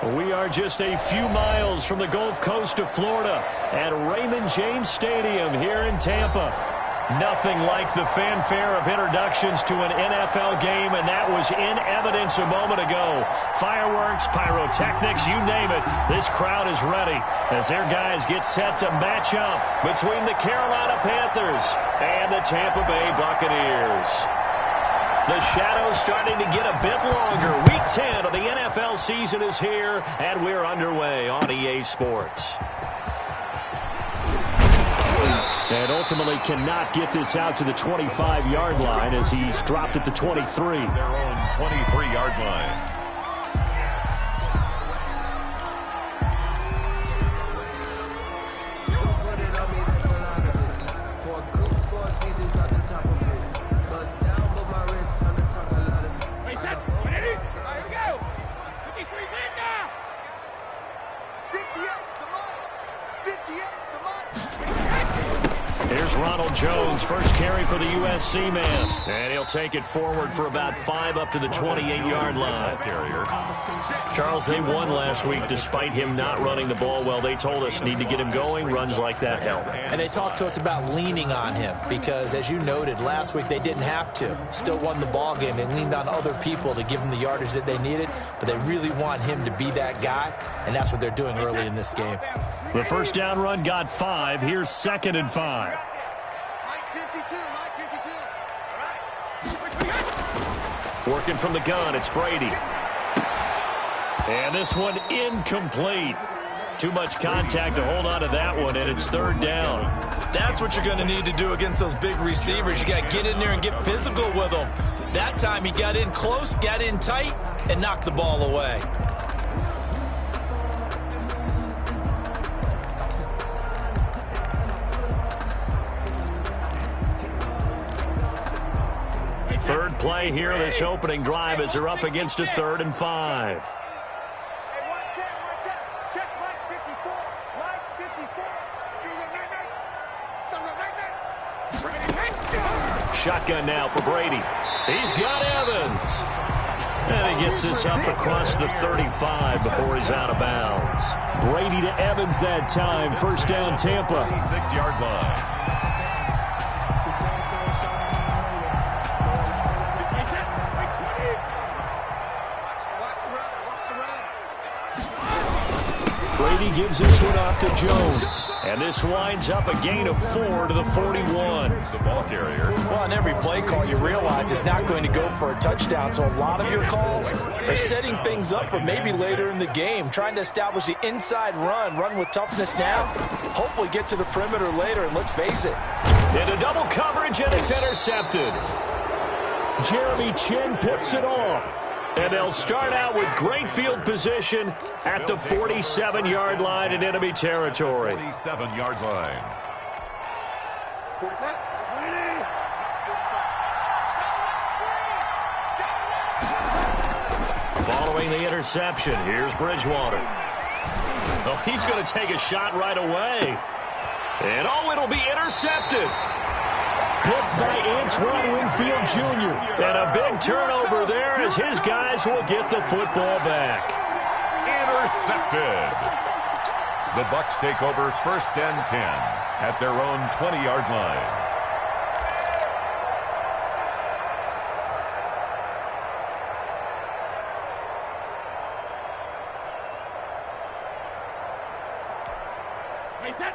We are just a few miles from the Gulf Coast of Florida at Raymond James Stadium here in Tampa. Nothing like the fanfare of introductions to an NFL game, and that was in evidence a moment ago. Fireworks, pyrotechnics, you name it. This crowd is ready as their guys get set to match up between the Carolina Panthers and the Tampa Bay Buccaneers. The shadow's starting to get a bit longer. Week 10 of the NFL season is here, and we're underway on EA Sports. And ultimately cannot get this out to the 25-yard line as he's dropped at the 23. Their own 23-yard line. Jones, first carry for the USC man. And he'll take it forward for about 5 up to the 28-yard line. Charles, they won last week despite him not running the ball well. They told us need to get him going. Runs like that help. And they talked to us about leaning on him because, as you noted, last week they didn't have to. Still won the ball game. They leaned on other people to give them the yardage that they needed, but they really want him to be that guy, and that's what they're doing early in this game. The first down run got 5. Here's 2nd and 5. Working from the gun, it's Brady. And this one incomplete. Too much contact to hold on to that one, and it's 3rd down. That's what you're going to need to do against those big receivers. You got to get in there and get physical with them. That time he got in close, got in tight, and knocked the ball away. Third play here, this opening drive as they're up against a 3rd and 5. Shotgun now for Brady. He's got Evans. And he gets this up across the 35 before he's out of bounds. Brady to Evans that time. First down, Tampa. 26-yard line. Brady gives this one off to Jones. And this winds up a gain of 4 to the 41. The ball carrier. Well, on every play call, you realize it's not going to go for a touchdown. So a lot of your calls are setting things up for maybe later in the game, trying to establish the inside run with toughness now. Hopefully get to the perimeter later, and let's face it. Into double coverage, and it's intercepted. Jeremy Chin picks it off. And they'll start out with great field position at the 47-yard line in enemy territory. 47-yard line. Following the interception, here's Bridgewater. Oh, he's going to take a shot right away. And oh, it'll be intercepted. Picked by Antoine Winfield Jr. And a big turnover there as his guys will get the football back. Intercepted. The Bucks take over 1st and 10 at their own 20-yard line.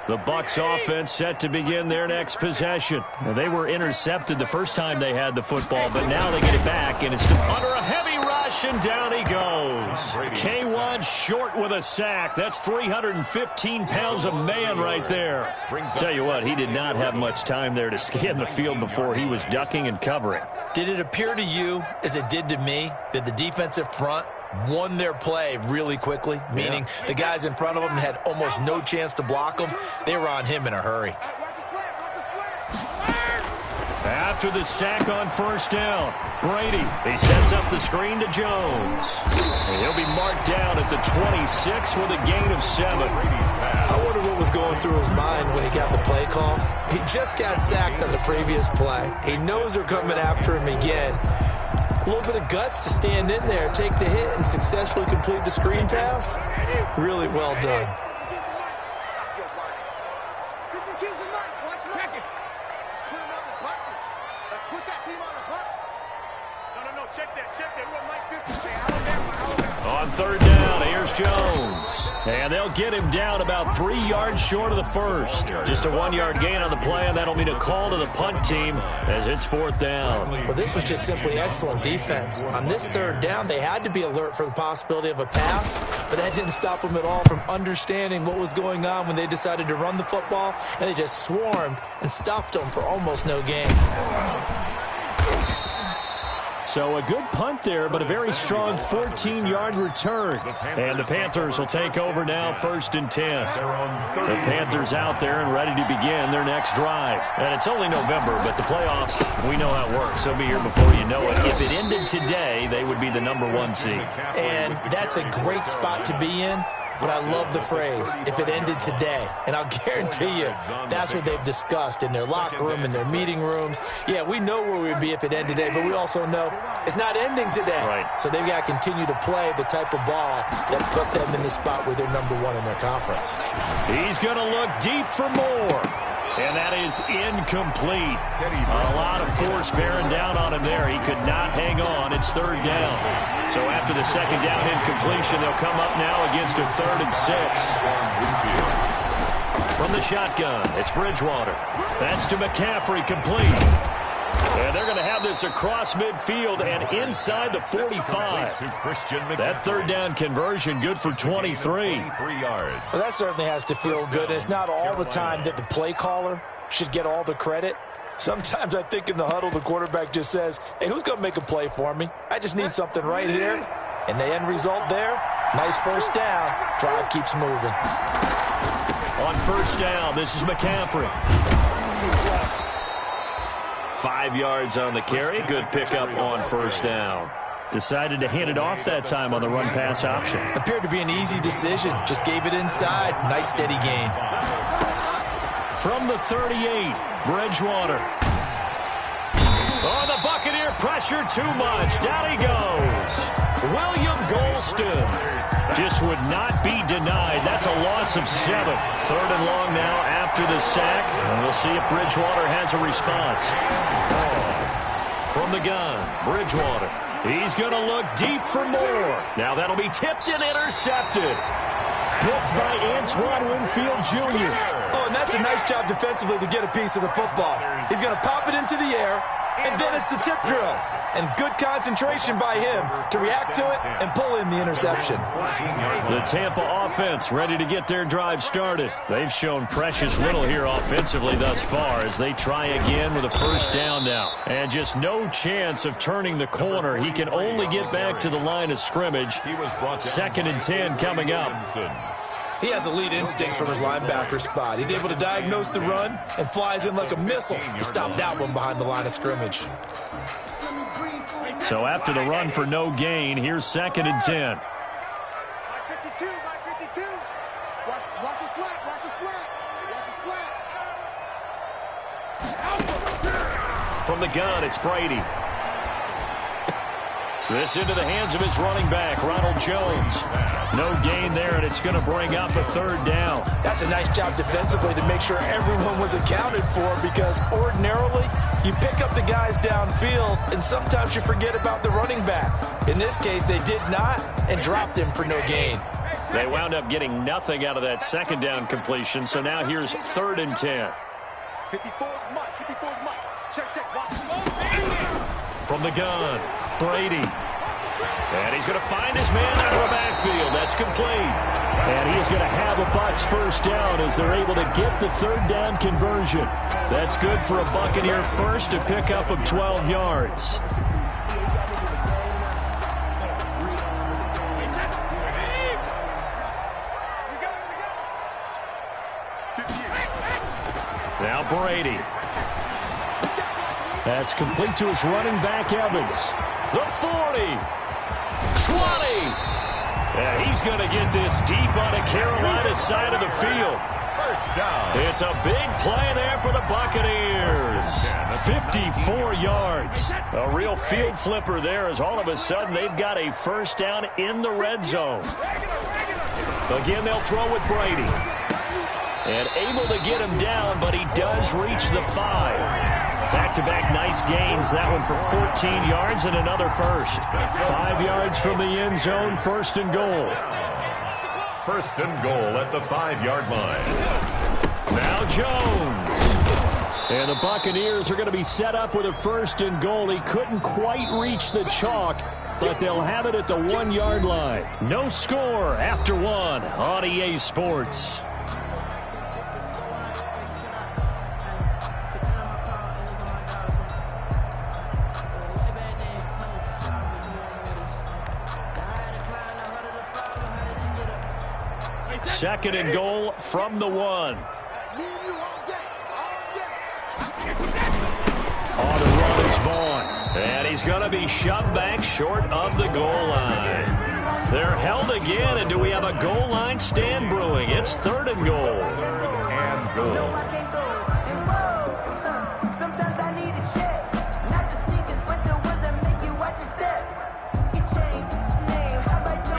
The Bucks offense set to begin their next possession. Now, they were intercepted the first time they had the football, but now they get it back, and it's under a heavy rush, and down he goes. K1 short with a sack. That's 315 pounds of man right there. Tell you what, he did not have much time there to scan the field before he was ducking and covering. Did it appear to you, as it did to me, that the defensive front won their play really quickly, meaning the guys in front of them had almost no chance to block them? They were on him in a hurry. After the sack on 1st down, Brady, he sets up the screen to Jones. And he'll be marked down at the 26 with a gain of 7. I wonder what was going through his mind when he got the play call. He just got sacked on the previous play. He knows they're coming after him again. A little bit of guts to stand in there, take the hit, and successfully complete the screen pass. Really well done. On third down, here's Jones. And they'll get him down about 3 yards short of the first. Just a 1-yard gain on the play, and that'll mean a call to the punt team as it's fourth down. Well, this was just simply excellent defense. On this third down, they had to be alert for the possibility of a pass, but that didn't stop them at all from understanding what was going on when they decided to run the football, and they just swarmed and stuffed them for almost no gain. So a good punt there, but a very strong 14-yard return. And the Panthers will take over now, 1st and 10. The Panthers out there and ready to begin their next drive. And it's only November, but the playoffs, we know how it works. They'll be here before you know it. If it ended today, they would be the #1 seed. And that's a great spot to be in. But I love the phrase, if it ended today. And I'll guarantee you, that's what they've discussed in their locker room, in their meeting rooms. Yeah, we know where we'd be if it ended today, but we also know it's not ending today. Right. So they've got to continue to play the type of ball that put them in the spot where they're #1 in their conference. He's going to look deep for more. And that is incomplete. A lot of force bearing down on him there. He could not hang on. It's third down. So after the second down incompletion, they'll come up now against a 3rd and 6. From the shotgun, it's Bridgewater. That's to McCaffrey, complete. And they're going to have this across midfield and inside the 45. That third down conversion good for 23. Well, that certainly has to feel good. It's not all the time that the play caller should get all the credit. Sometimes I think in the huddle, the quarterback just says, hey, who's going to make a play for me? I just need something right here. And the end result there, nice first down. Drive keeps moving. On first down, this is McCaffrey. 5 yards on the carry. Good pickup on first down. Decided to hand it off that time on the run-pass option. Appeared to be an easy decision. Just gave it inside. Nice steady gain. From the 38, Bridgewater. Oh, the Buccaneer pressure too much. Down he goes. William Golston just would not be denied. That's a loss of 7. 3rd and long now after the sack. And we'll see if Bridgewater has a response. From the gun, Bridgewater. He's going to look deep for more. Now that'll be tipped and intercepted. Picked by Antoine Winfield Jr. Oh, and that's a nice job defensively to get a piece of the football. He's going to pop it into the air, and then it's the tip drill. And good concentration by him to react to it and pull in the interception. The Tampa offense ready to get their drive started. They've shown precious little here offensively thus far as they try again with a first down now. And just no chance of turning the corner. He can only get back to the line of scrimmage. 2nd and 10 coming up. He has elite instincts from his linebacker spot. He's able to diagnose the run and flies in like a missile to stop that one behind the line of scrimmage. So after the run for no gain, here's 2nd and 10. Watch the slant, watch the slant, watch the slant. From the gun, it's Brady. This into the hands of his running back, Ronald Jones. No gain there, and it's going to bring up a 3rd down. That's a nice job defensively to make sure everyone was accounted for, because ordinarily you pick up the guys downfield, and sometimes you forget about the running back. In this case, they did not and dropped him for no gain. They wound up getting nothing out of that 2nd down completion, so now here's 3rd and 10. 54 Mike, 54 Mike. Check, watch. From the gun, Brady. And he's going to find his man out of the backfield. That's complete. And he is going to have a Bucks first down as they're able to get the 3rd down conversion. That's good for a Buccaneer first, a pickup of 12 yards. Now Brady. That's complete to his running back, Evans. The 40. 20. Yeah, he's going to get this deep on the Carolina side of the field. First down. It's a big play there for the Buccaneers. 54 yards. A real field flipper there as all of a sudden they've got a first down in the red zone. Again, they'll throw with Brady. And able to get him down, but he does reach the 5. Back-to-back nice gains. That one for 14 yards and another first. 5 yards from the end zone, first and goal. First and goal at the 5-yard line. Now Jones. And the Buccaneers are going to be set up with a first and goal. He couldn't quite reach the chalk, but they'll have it at the 1-yard line. No score after 1 on EA Sports. Second and goal from the 1. On the run is Vaughn. And he's going to be shoved back short of the goal line. They're held again, and do we have a goal line stand brewing? It's third and goal. And goal. Sometimes I need a check. Not the sneakers, but the ones that make you watch your step.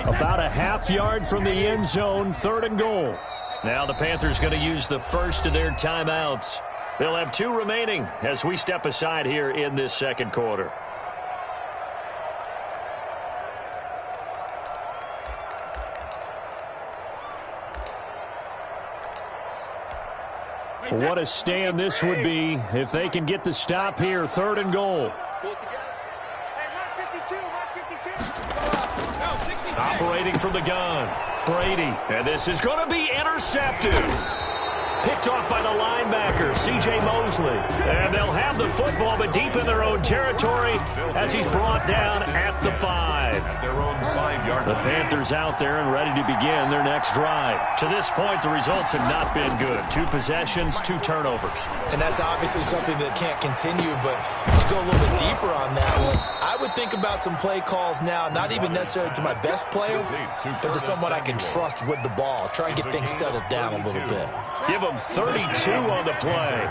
About a half yard from the end zone, third and goal. Now the Panthers going to use the first of their timeouts. They'll have 2 remaining as we step aside here in this second quarter. What a stand this would be if they can get the stop here. Third and goal. Operating from the gun, Brady. And this is going to be intercepted. Picked off by the linebacker, C.J. Mosley. And they'll have the football, but deep in their own territory as he's brought down at the 5. Their own 5-yard The line. Panthers out there and ready to begin their next drive. To this point, the results have not been good. 2 possessions, 2 turnovers. And that's obviously something that can't continue, but to go a little bit deeper on that one, I would think about some play calls now, not even necessarily to my best player, but to someone I can trust with the ball. Try and get things settled down a little bit. Give them 32 on the play.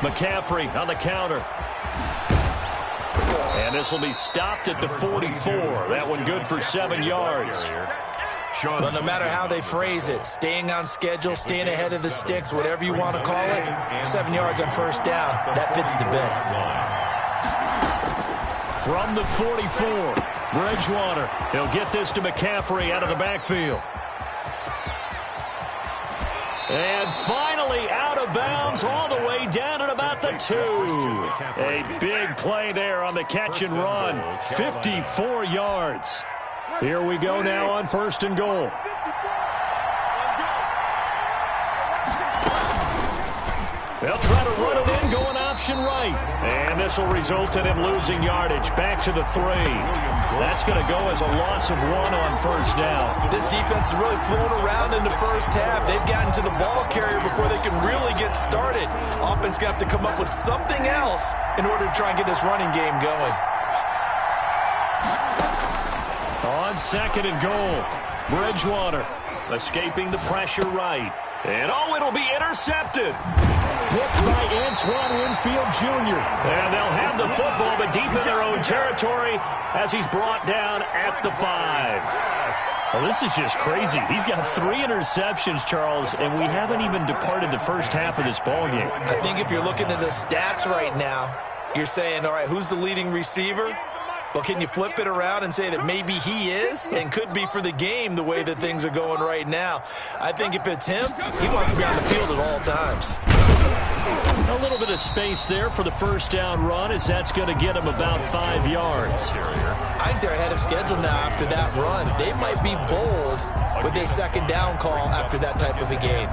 McCaffrey on the counter. And this will be stopped at the 44. That one good for 7 yards. But no matter how they phrase it, staying on schedule, staying ahead of the sticks, whatever you want to call it, 7 yards on first down, that fits the bill. From the 44, Bridgewater. He'll get this to McCaffrey out of the backfield. And finally out of bounds all the way down at about the 2. A big play there on the catch and run. 54 yards. Here we go now on first and goal. They'll try to run it in, going option right. And this will result in him losing yardage. Back to the 3. That's going to go as a loss of 1 on first down. This defense is really flown around in the first half. They've gotten to the ball carrier before they can really get started. Offense going to have to come up with something else in order to try and get this running game going. On second and goal, Bridgewater escaping the pressure right. And it'll be intercepted. Picked by Antoine Winfield Jr. And they'll have the football, but deep in their own territory as he's brought down at the 5. Well, this is just crazy. He's got 3 interceptions, Charles, and we haven't even departed the first half of this ballgame. I think if you're looking at the stats right now, you're saying, all right, who's the leading receiver? Well, can you flip it around and say that maybe he is and could be for the game the way that things are going right now? I think if it's him, he wants to be on the field at all times. A little bit of space there for the first down run as that's going to get him about 5 yards. I think they're ahead of schedule now after that run. They might be bold with this second down call after that type of a game.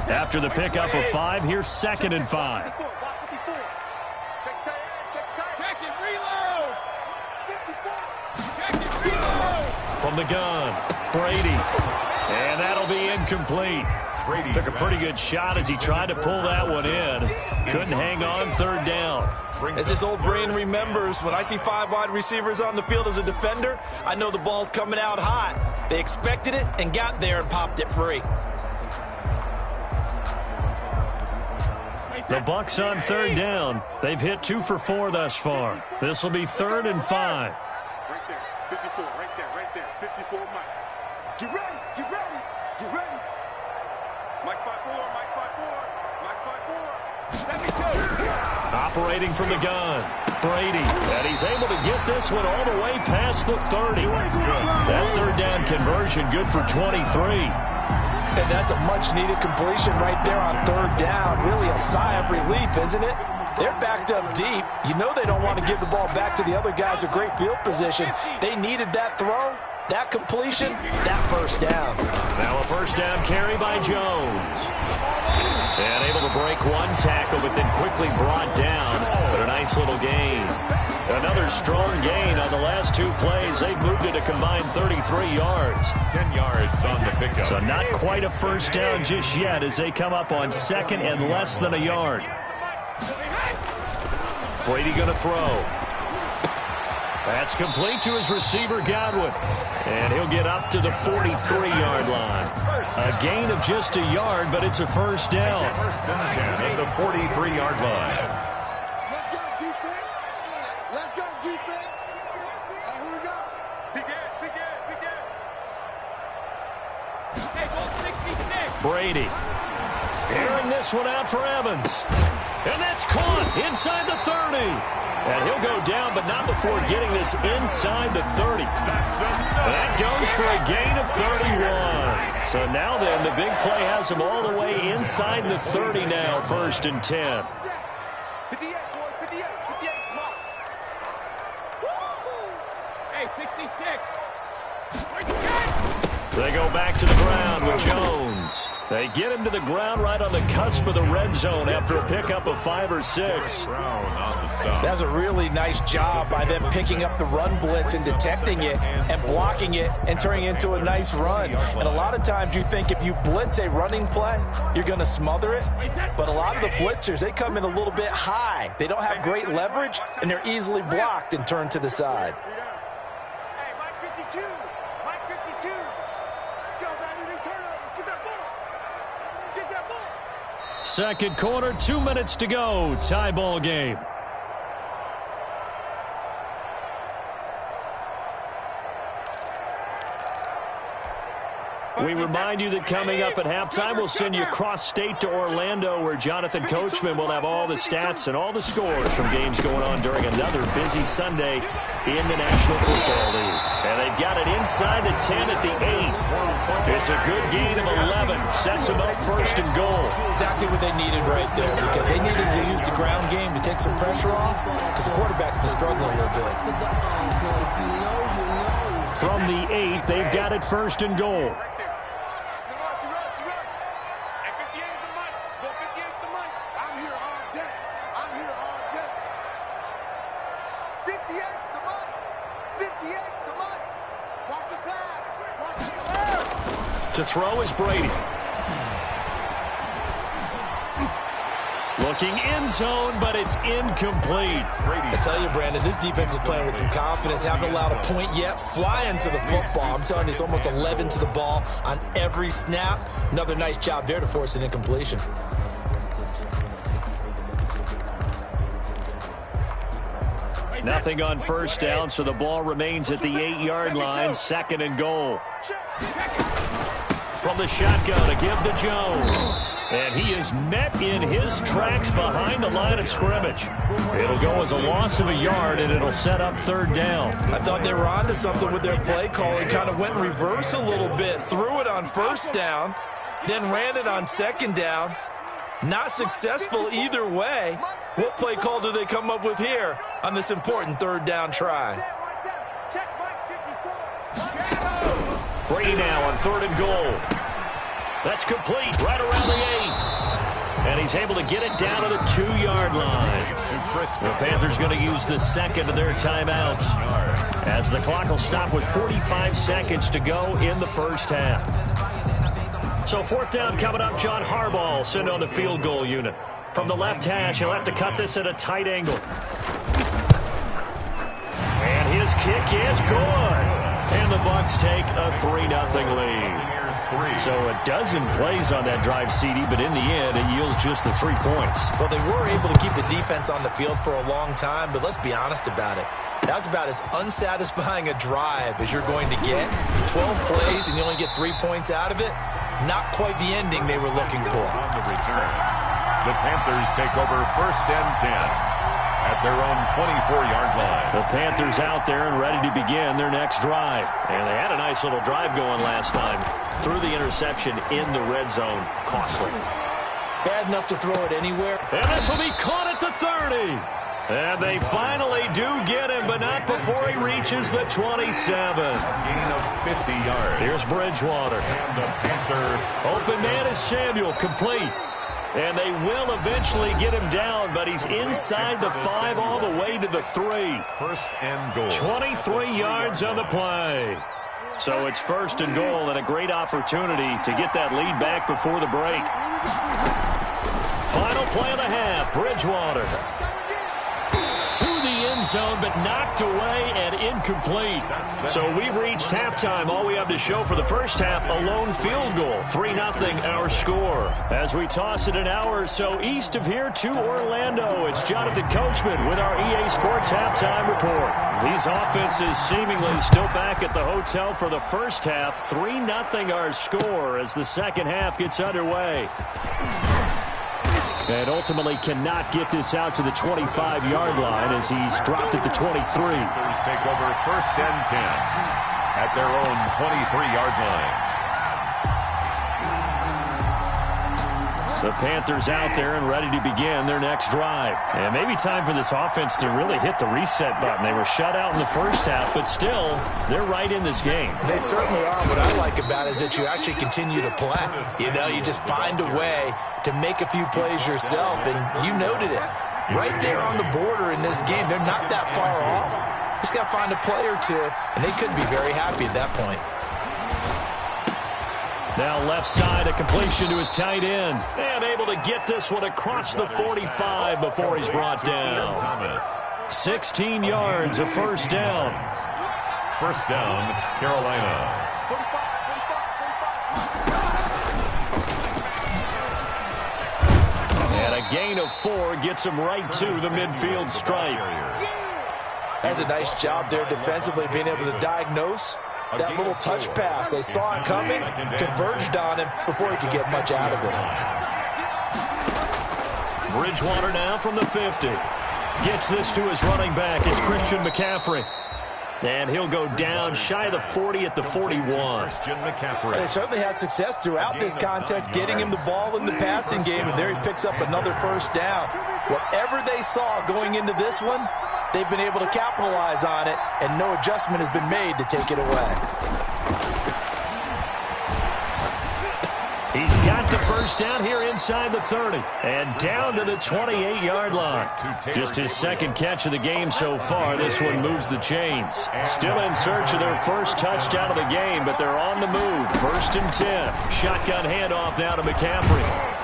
After the pickup of 5, here's second and 5. From the gun, Brady. And that'll be incomplete. Took a pretty good shot as he tried to pull that one in. Couldn't hang on third down. As his old brain remembers, when I see 5 wide receivers on the field as a defender, I know the ball's coming out hot. They expected it and got there and popped it free. The Bucks on third down. They've hit 2 for 4 thus far. This will be 3rd and 5. Right there. 54, right there. 54, Mike. Get ready, get ready, get ready. Mike's by 4, Mike's by 4, Mike's by 4. Let me go. Operating from the gun, Brady. And he's able to get this one all the way past the 30. That third down conversion good for 23. And that's a much-needed completion right there on third down. Really a sigh of relief, isn't it? They're backed up deep. You know they don't want to give the ball back to the other guys with great field position. They needed that throw, that completion, that first down. Now a first down carry by Jones. And able to break one tackle, but then quickly brought down. But a nice little gain. Another strong gain on the last 2 plays. They've moved it a combined 33 yards. 10 yards on the pickup. So not quite a first down just yet as they come up on 2nd and less than a yard. Brady going to throw. That's complete to his receiver, Godwin. And he'll get up to the 43-yard line. A gain of just a yard, but it's a first down. 1st and 10 at the 43-yard line. Let's go, defense. Let's go, defense. Here we go. Begin. Hey, ball 66. Brady. Airing this one out for Evans. And that's caught inside the 30. And he'll go down, but not before getting this inside the 30. That goes for a gain of 31. So now then, the big play has him all the way inside the 30 now, 1st and 10. 58, boy, 58, come on. Hey, 66. They go back to the ground with Jones. They get him to the ground right on the cusp of the red zone after a pickup of 5 or 6. Brown on the stop. That's a really nice job by them picking up the run blitz and detecting it and blocking it and turning it into a nice run. And a lot of times you think if you blitz a running play, you're going to smother it. But a lot of the blitzers, they come in a little bit high. They don't have great leverage, and they're easily blocked and turned to the side. Hey, Mike 52. Mike 52. Let's go, baby. They turn over. Get that ball. Get that ball. 2nd quarter, 2 minutes to go. Tie ball game. We remind you that coming up at halftime, we'll send you cross-state to Orlando, where Jonathan Coachman will have all the stats and all the scores from games going on during another busy Sunday in the National Football League. And they've got it inside the 10 at the 8. It's a good gain of 11. Sets them up 1st and goal. Exactly what they needed right there, because they needed to use the ground game to take some pressure off, because the quarterback's been struggling a little bit. From the 8, they've got it 1st and goal. To throw is Brady. Looking end zone, but it's incomplete. I tell you, Brandon, this defense is playing with some confidence. Haven't allowed a point yet. Flying to the football. I'm telling you, it's almost 11 to the ball on every snap. Another nice job there to force an incompletion. Nothing on first down, so the ball remains at the 8-yard line. 2nd and goal. From the shotgun, a give to Jones. And he is met in his tracks behind the line of scrimmage. It'll go as a loss of a yard, and it'll set up 3rd down. I thought they were onto something with their play call and kind of went in reverse a little bit. Threw it on 1st down, then ran it on 2nd down. Not successful either way. What play call do they come up with here on this important 3rd down try? Brady now on 3rd and goal. That's complete right around the 8. And he's able to get it down to the 2-yard line. The Panthers going to use the 2nd of their timeouts, as the clock will stop with 45 seconds to go in the 1st half. So fourth down coming up. John Harbaugh sent on the field goal unit. From the left hash, he'll have to cut this at a tight angle. And his kick is good. And the Bucks take a 3-0 lead. So a dozen plays on that drive, CD, but in the end, it yields just the 3 points. Well, they were able to keep the defense on the field for a long time, but let's be honest about it. That was about as unsatisfying a drive as you're going to get. 12 plays and you only get 3 points out of it. Not quite the ending they were looking for. On the return, the Panthers take over first and 10 at their own 24-yard line. The Panthers out there and ready to begin their next drive. And they had a nice little drive going last time. Threw the interception in the red zone. Costly. Bad enough to throw it anywhere. And this will be caught at the 30. And they finally do get him, but not before he reaches the 27. Gain of 50 yards. Here's Bridgewater. And the Panther. Open man is Samuel, complete. And they will eventually get him down, but he's inside the 5 all the way to the 3. First and goal. 23 yards on the play. So it's first and goal and a great opportunity to get that lead back before the break. Final play of the half, Bridgewater. To the end zone, but knocked away and incomplete. So we've reached halftime. All we have to show for the first half, a lone field goal. 3-0 our score. As we toss it an hour or so east of here to Orlando, it's Jonathan Coachman with our EA Sports Halftime Report. These offenses seemingly still back at the hotel for the first half. 3-0 our score as the second half gets underway. And ultimately cannot get this out to the 25-yard line as he's dropped at the 23. Panthers take over first and 10 at their own 23-yard line. The Panthers out there and ready to begin their next drive. And maybe time for this offense to really hit the reset button. They were shut out in the first half, but still, they're right in this game. They certainly are. What I like about it is that you actually continue to play. You know, you just find a way to make a few plays yourself, and you noted it. Right there on the border in this game, they're not that far off. Just got to find a play or two, and they could be very happy at that point. Now left side, a completion to his tight end. And able to get this one across the 45 before he's brought down. 16 yards, a first down. First down, Carolina. And a gain of 4 gets him right to the midfield stripe. That's a nice job there defensively, being able to diagnose that little touch pass. They saw it coming, converged on him before he could get much out of it. Bridgewater now from the 50. Gets this to his running back. It's Christian McCaffrey. And he'll go down shy of the 40 at the 41. They certainly had success throughout this contest, getting him the ball in the passing game, and there he picks up another first down. Whatever they saw going into this one, they've been able to capitalize on it, and no adjustment has been made to take it away. He's got the first down here inside the 30 and down to the 28-yard line. Just his second catch of the game so far. This one moves the chains. Still in search of their first touchdown of the game, but they're on the move. First and 10. Shotgun handoff now to McCaffrey.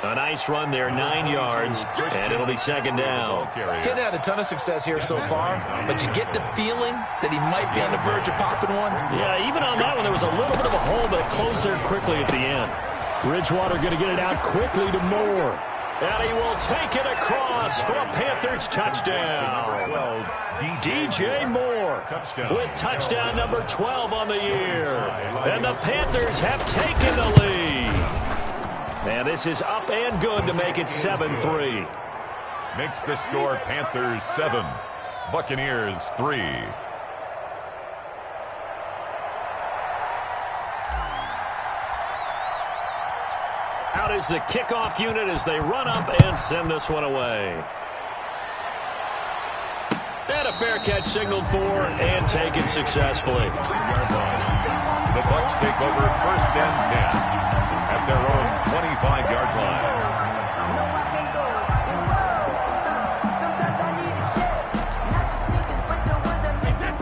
A nice run there, 9 yards, and it'll be second down. Getting had a ton of success here so far, but you get the feeling that he might be on the verge of popping one. Yeah, even on that one, there was a little bit of a hole, but it closed there quickly at the end. Bridgewater going to get it out quickly to Moore. And he will take it across for a Panthers touchdown. DJ Moore with touchdown number 12 on the year. And the Panthers have taken the lead. And this is up and good to make it 7-3. Makes the score Panthers 7, Buccaneers 3. Out is the kickoff unit as they run up and send this one away. And a fair catch signaled for and taken successfully. The Bucks take over first and 10 at their own 25-yard line.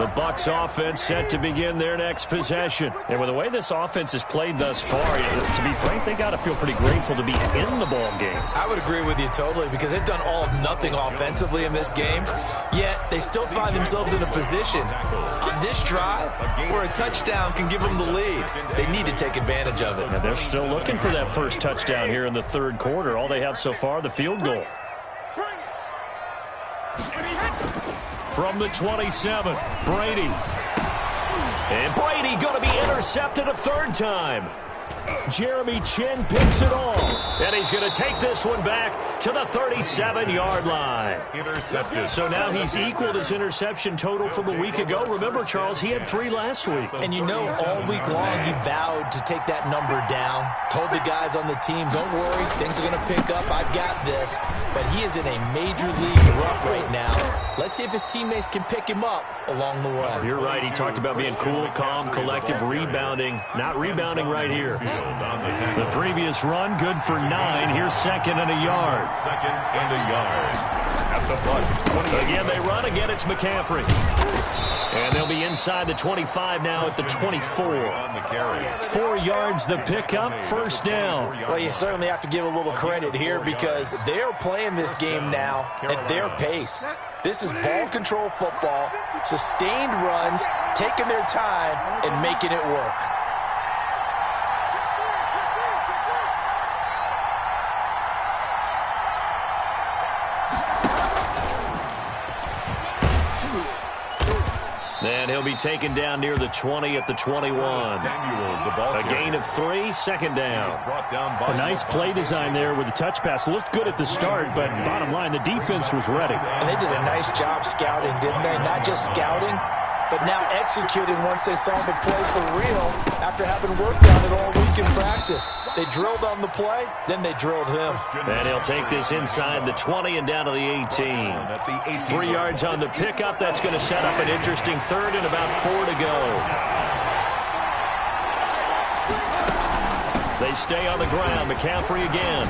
The Bucks offense set to begin their next possession. And with the way this offense has played thus far, to be frank, they got to feel pretty grateful to be in the ball game. I would agree with you totally because they've done all of nothing offensively in this game, yet they still find themselves in a position on this drive where a touchdown can give them the lead. They need to take advantage of it. And they're still looking for that first touchdown here in the third quarter. All they have so far, the field goal. From the 27, Brady. And Brady going to be intercepted a third time. Jeremy Chin picks it all. And he's going to take this one back to the 37-yard line. Intercepted. So now he's equaled his interception total from a week ago. Remember, Charles, he had 3 last week. And you know, all week long he vowed to take that number down. Told the guys on the team, don't worry, things are going to pick up. I've got this. But he is in a major league rut right now. Let's see if his teammates can pick him up along the way. You're right. He talked about being cool, calm, collective, rebounding. Not rebounding right here. The previous run, good for 9. Here's second and a yard. Second and a yard. At the Bucks, 20. Again, they run. Again, it's McCaffrey. And they'll be inside the 25 now at the 24. On the carry. 4 yards the pickup, first down. Well, you certainly have to give a little credit here because they're playing this game now at their pace. This is ball control football, sustained runs, taking their time, and making it work. And he'll be taken down near the 20 at the 21. A gain of 3, second down. A nice play design there with the touch pass. Looked good at the start, but bottom line, the defense was ready. And they did a nice job scouting, didn't they? Not just scouting, but now executing once they saw the play for real after having worked on it all week in practice. They drilled on the play, then they drilled him. And he'll take this inside the 20 and down to the 18. 3 yards on the pickup. That's going to set up an interesting third and about 4 to go. They stay on the ground. McCaffrey again.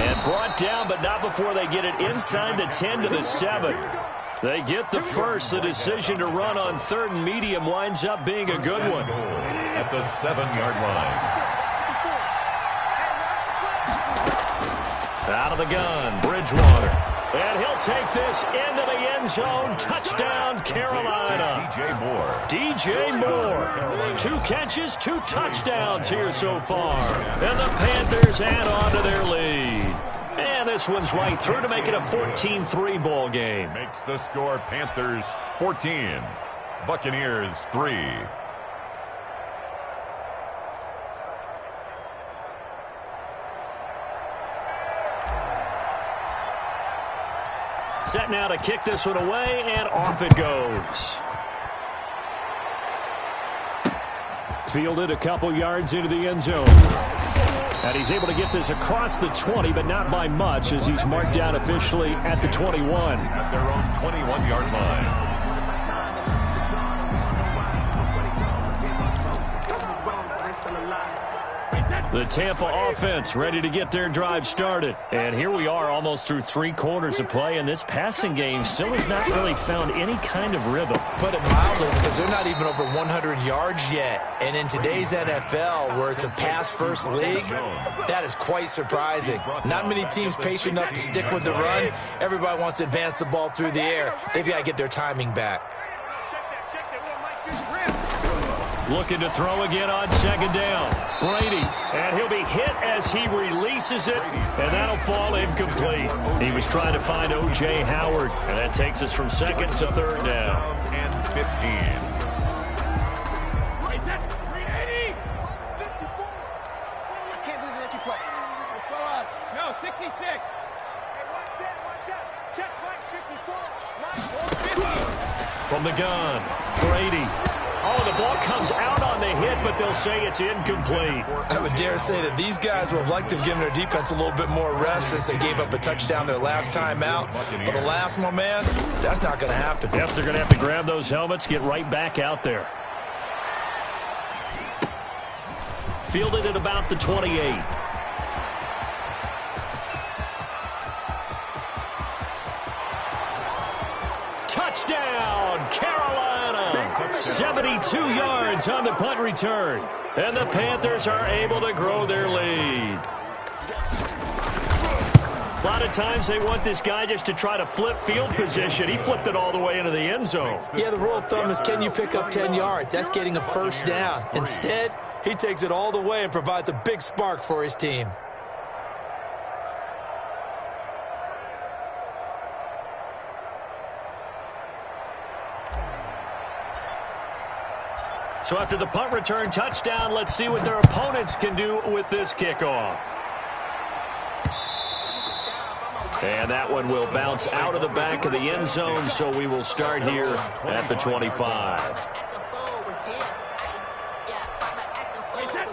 And brought down, but not before they get it inside the 10 to the 7. They get the first. The decision to run on third and medium winds up being a good one. At the 7-yard line. Out of the gun, Bridgewater. And he'll take this into the end zone. Touchdown, Carolina. DJ Moore. 2 catches, 2 touchdowns here so far. And the Panthers add on to their lead. And this one's right through to make it a 14-3 ball game. Makes the score Panthers 14. Buccaneers 3. Set now to kick this one away, and off it goes. Fielded a couple yards into the end zone. And he's able to get this across the 20, but not by much as he's marked down officially at the 21. At their own 21-yard line. The Tampa offense ready to get their drive started. And here we are almost through 3 quarters of play, and this passing game still has not really found any kind of rhythm. Put it mildly, because they're not even over 100 yards yet. And in today's NFL, where it's a pass-first league, that is quite surprising. Not many teams patient enough to stick with the run. Everybody wants to advance the ball through the air. They've got to get their timing back. Looking to throw again on second down. Brady, and he'll be hit as he releases it, and that'll fall incomplete. He was trying to find O.J. Howard, and that takes us from second to third down. And 15. I can't believe that you play. No, 66. Hey, one set. Check Mike 54. Mike 50. From the gun, Brady. Oh, the ball comes out on the hit, but they'll say it's incomplete. I would dare say that these guys would have liked to have given their defense a little bit more rest since they gave up a touchdown their last time out. But the last one, man, that's not going to happen. Yep, they're going to have to grab those helmets, get right back out there. Fielded at about the 28. Touchdown, Carolina! 72 yards on the punt return. And the Panthers are able to grow their lead. A lot of times they want this guy just to try to flip field position. He flipped it all the way into the end zone. Yeah, the rule of thumb is, can you pick up 10 yards? That's getting a first down. Instead, he takes it all the way and provides a big spark for his team. So after the punt return touchdown, let's see what their opponents can do with this kickoff. And that one will bounce out of the back of the end zone, so we will start here at the 25.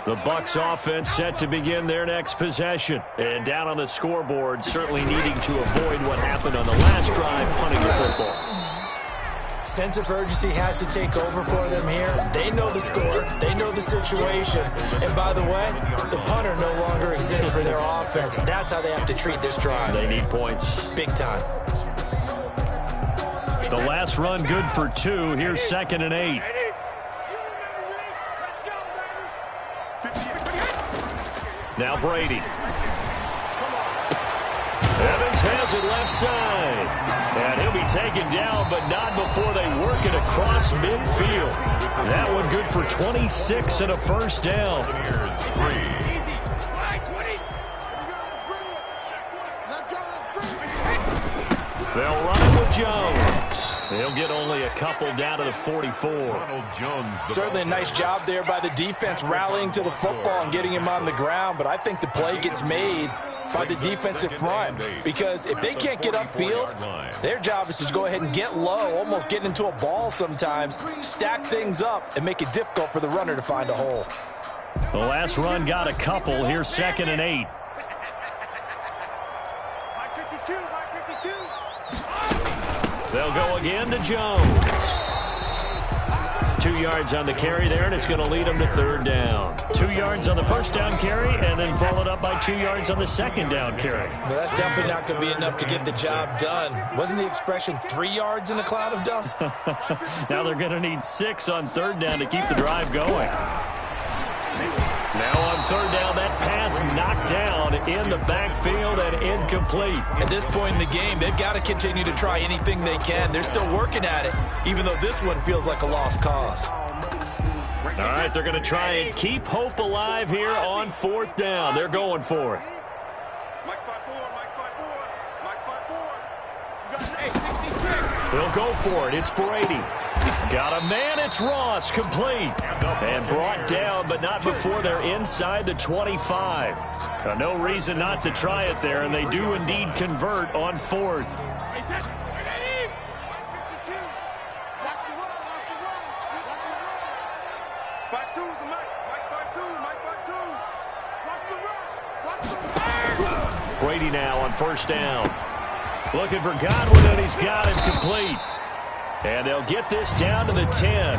The Bucks offense set to begin their next possession. And down on the scoreboard, certainly needing to avoid what happened on the last drive, punting the football. Sense of urgency has to take over for them here. They know the score. They know the situation. And by the way, the punter no longer exists for their offense. That's how they have to treat this drive. They need points. Big time. The last run good for 2. Here's 2nd and 8. Now Brady. Evans has it left side. And he'll be taken down, but not before they work it across midfield. That one good for 26 and a first down. They'll run it with Jones. He'll get only a couple down to the 44. Certainly a nice job there by the defense rallying to the football and getting him on the ground, but I think the play gets made by the defensive front, because if they can't get upfield, their job is to go ahead and get low, almost get into a ball sometimes, stack things up, and make it difficult for the runner to find a hole. The last run got a couple. Here's 2nd and 8. They'll go again to Jones. 2 yards on the carry there, and it's going to lead them to 3rd down. 2 yards on the first down carry, and then followed up by 2 yards on the 2nd down carry. Well, that's definitely not going to be enough to get the job done. Wasn't the expression 3 yards in a cloud of dust? Now they're going to need 6 on 3rd down to keep the drive going. Now on 3rd down, that pass knocked down in the backfield and incomplete. At this point in the game, they've got to continue to try anything they can. They're still working at it, even though this one feels like a lost cause. All right, they're going to try and keep hope alive here on 4th down. They're going for it. They'll go for it. It's Brady. Got a man. It's Ross. Complete. And brought down, but not before they're inside the 25. No reason not to try it there, and they do indeed convert on 4th. Brady now on 1st down. Looking for Godwin, and he's got it complete. And they'll get this down to the 10.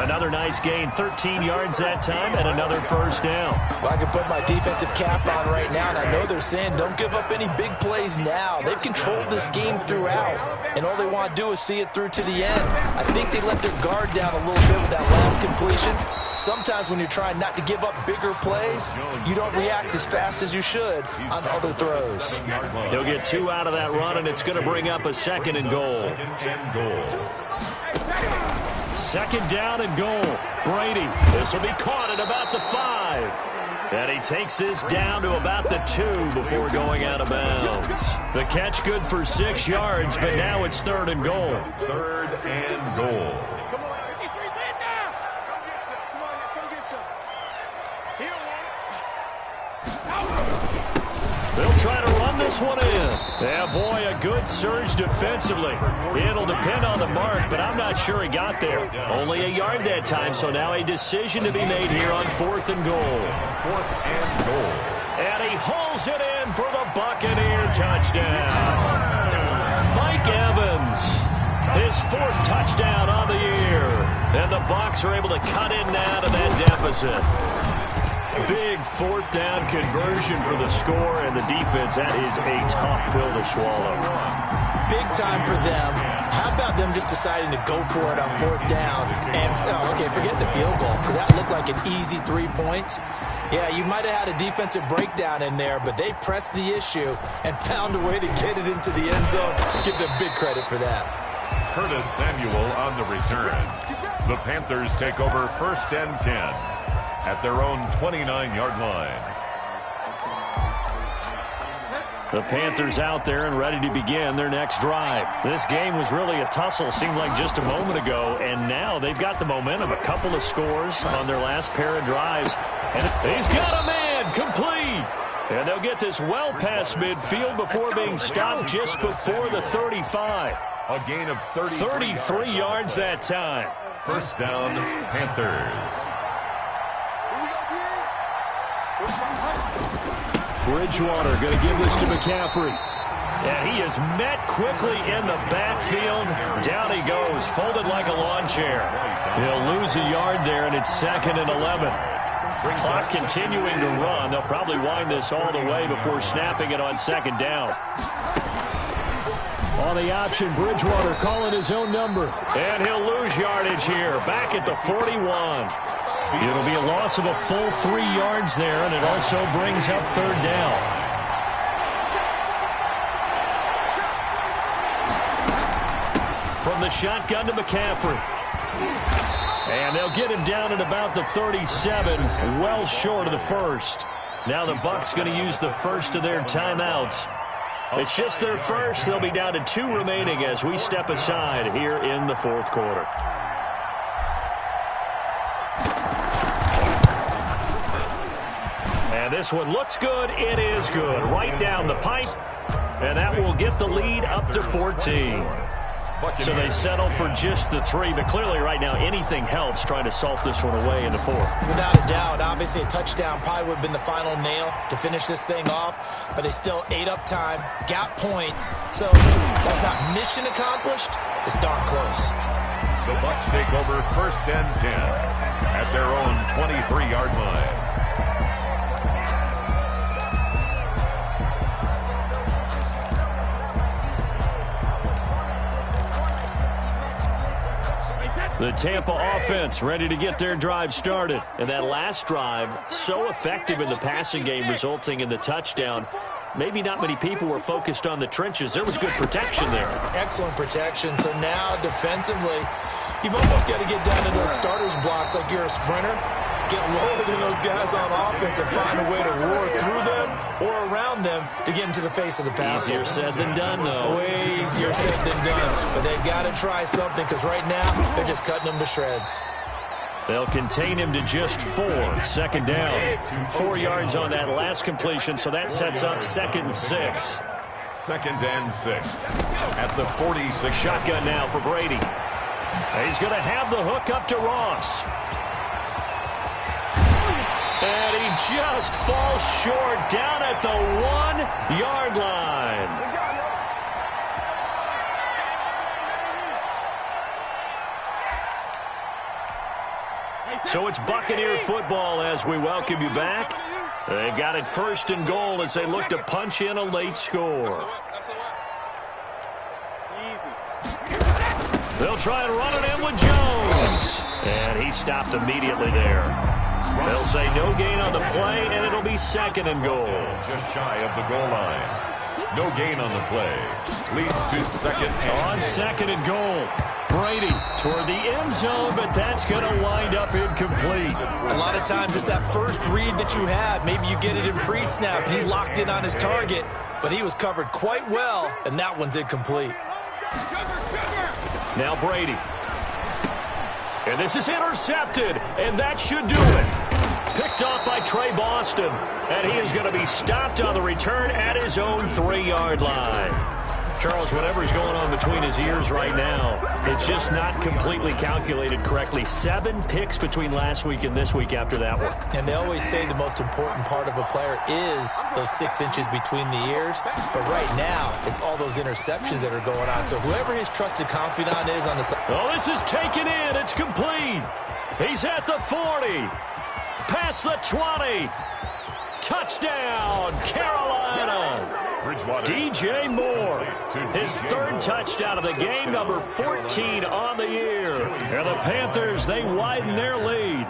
Another nice gain, 13 yards that time, and another first down. Well, I can put my defensive cap on right now, and I know they're saying don't give up any big plays now. They've controlled this game throughout, and all they want to do is see it through to the end. I think they let their guard down a little bit with that last completion. Sometimes when you're trying not to give up bigger plays, you don't react as fast as you should on other throws. He'll get 2 out of that run, and it's going to bring up a 2nd and goal. 2nd down and goal. Brady, this will be caught at about the 5. And he takes this down to about the 2 before going out of bounds. The catch good for 6 yards, but now it's 3rd and goal. 3rd and goal. They'll try to run this one in. Yeah, boy, a good surge defensively. It'll depend on the mark, but I'm not sure he got there. Only a yard that time, so now a decision to be made here on 4th and goal. 4th and goal. And he hauls it in for the Buccaneer touchdown. Mike Evans, his 4th touchdown on the year. And the Bucs are able to cut in now to that deficit. Big 4th down conversion for the score, and the defense, that is a tough pill to swallow. Big time for them. How about them just deciding to go for it on 4th down? And, okay, forget the field goal, because that looked like an easy 3 points. Yeah, you might have had a defensive breakdown in there, but they pressed the issue and found a way to get it into the end zone. Give them big credit for that. Curtis Samuel on the return. The Panthers take over 1st and 10 at their own 29-yard line. The Panthers out there and ready to begin their next drive. This game was really a tussle, seemed like just a moment ago, and now they've got the momentum. A couple of scores on their last pair of drives. And he's got a man complete. And they'll get this well past midfield before being stopped just before the 35. A gain of 33 yards that time. 1st down, Panthers. Bridgewater going to give this to McCaffrey. And he is met quickly in the backfield. Down he goes, folded like a lawn chair. He'll lose a yard there, and it's 2nd and 11. Clock continuing to run. They'll probably wind this all the way before snapping it on 2nd down. On the option, Bridgewater calling his own number. And he'll lose yardage here, back at the 41. It'll be a loss of a full 3 yards there, and it also brings up 3rd down. From the shotgun to McCaffrey. And they'll get him down at about the 37, well short of the 1st. Now the Bucks going to use the first of their timeouts. It's just their first. They'll be down to 2 remaining as we step aside here in the 4th quarter. And this one looks good. It is good. Right down the pipe. And that will get the lead up to 14. So they settle for just the 3. But clearly right now anything helps trying to salt this one away in the 4th. Without a doubt. Obviously a touchdown probably would have been the final nail to finish this thing off. But they still ate up time, got points. So that's not mission accomplished. It's darn close. The Bucks take over 1st and 10 at their own 23-yard line. The Tampa offense ready to get their drive started. And that last drive, so effective in the passing game, resulting in the touchdown. Maybe not many people were focused on the trenches. There was good protection there. Excellent protection. So now defensively, you've almost got to get down to those starters blocks like you're a sprinter. Get lower than those guys on offense and find a way to roar through them or around them to get into the face of the pass. Easier said than done, though. Way easier said than done. But they've got to try something because right now they're just cutting them to shreds. They'll contain him to just 4. 2nd down. 4 yards on that last completion, so that sets up 2nd and 6. 2nd and 6 at the 46. Shotgun now for Brady. He's going to have the hook up to Ross. And he just falls short down at the 1-yard line. So it's Buccaneer football as we welcome you back. They've got it 1st and goal as they look to punch in a late score. They'll try and run it in with Jones. And he stopped immediately there. They'll say no gain on the play, and it'll be 2nd and goal. Just shy of the goal line. No gain on the play. Leads to 2nd and on 2nd and goal. Brady toward the end zone, but that's going to wind up incomplete. A lot of times it's that first read that you have. Maybe you get it in pre-snap. He locked in on his target, but he was covered quite well, and that one's incomplete. Now Brady. And this is intercepted, and that should do it. Picked off by Trey Boston, and he is going to be stopped on the return at his own 3-yard line. Charles, whatever's going on between his ears right now, it's just not completely calculated correctly. 7 picks between last week and this week after that one. And they always say the most important part of a player is those 6 inches between the ears. But right now, it's all those interceptions that are going on. So whoever his trusted confidant is on the side. Oh, this is taken in. It's complete. He's at the 40. Past the 20. Touchdown, Carolina. DJ Moore, his third touchdown of the game, number 14 on the year. And the Panthers, they widen their lead.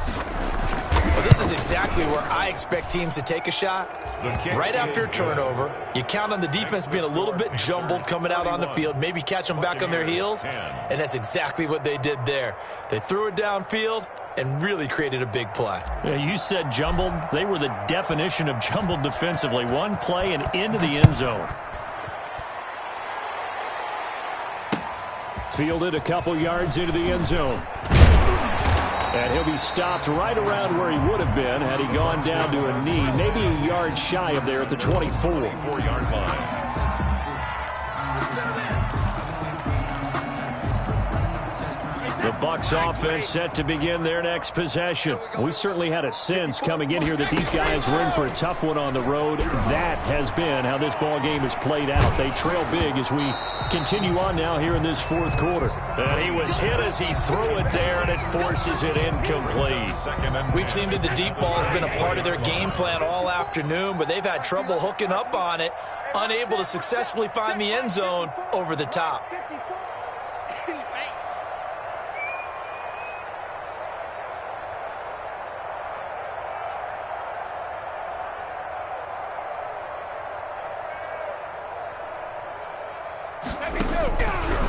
Well, this is exactly where I expect teams to take a shot. Right after a turnover, you count on the defense being a little bit jumbled coming out on the field, maybe catch them back on their heels, and that's exactly what they did there. They threw it downfield and really created a big play. Yeah, you said jumbled. They were the definition of jumbled defensively. One play and into the end zone. Fielded a couple yards into the end zone. And he'll be stopped right around where he would have been had he gone down to a knee, maybe a yard shy of there at the 24-yard line. The Bucks offense set to begin their next possession. We certainly had a sense coming in here that these guys were in for a tough one on the road. That has been how this ball game has played out. They trail big as we continue on now here in this fourth quarter. And he was hit as he threw it there, and it forces it incomplete. We've seen that the deep ball has been a part of their game plan all afternoon, but they've had trouble hooking up on it, unable to successfully find the end zone over the top.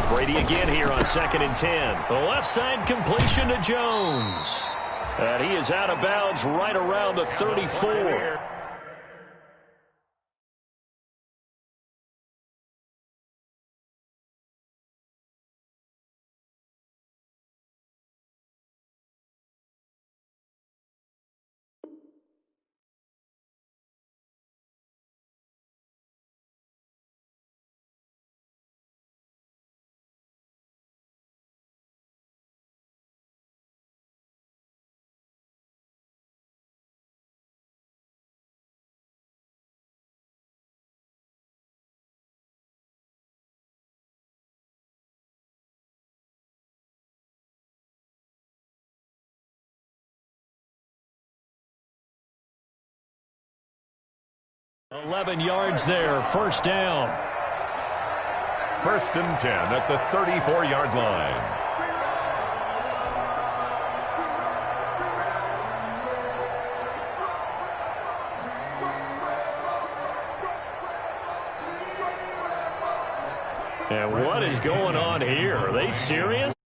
Brady again here on 2nd and 10. The left side completion to Jones. And he is out of bounds right around the 34. $11 yards there, first down. 1st and 10 at the 34-yard line. And what is going on here? Are they serious?